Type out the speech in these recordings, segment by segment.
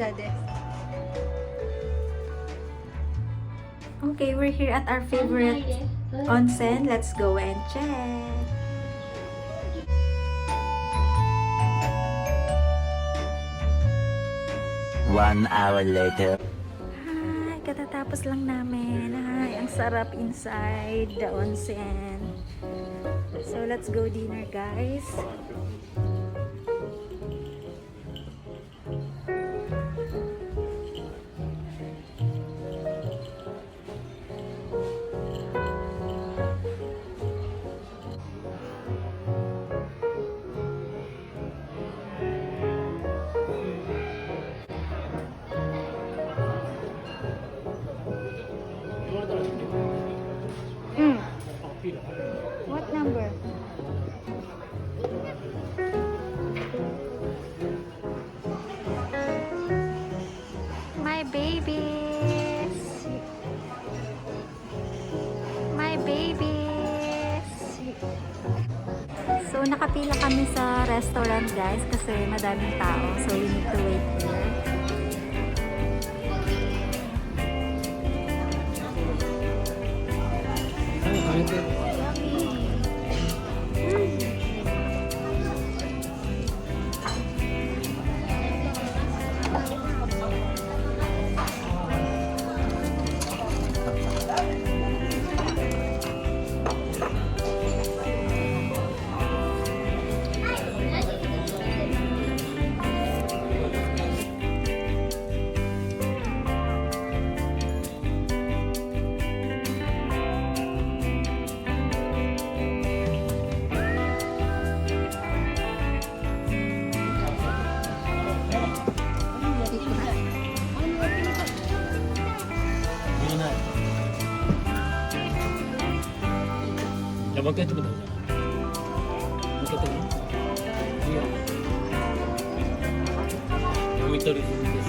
Dade. Okay, we're here at our favorite onsen. Let's go and check. 1 hour later. Hi, katatapos lang namin. Hi, ang sarap inside the onsen. So, let's go dinner, guys. What number? My babies. My babies. So, nakapila kami sa restaurant, guys, kasi madaming tao. So, we need to wait here. 먹게 해주면 되잖아. 먹게 되나? 여기 떨어지는 데서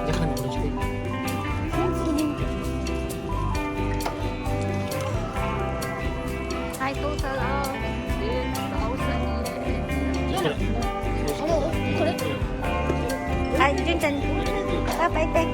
약간 어려질 때. Hi, total of 1,000. Ay, dyan. Tapay, tek.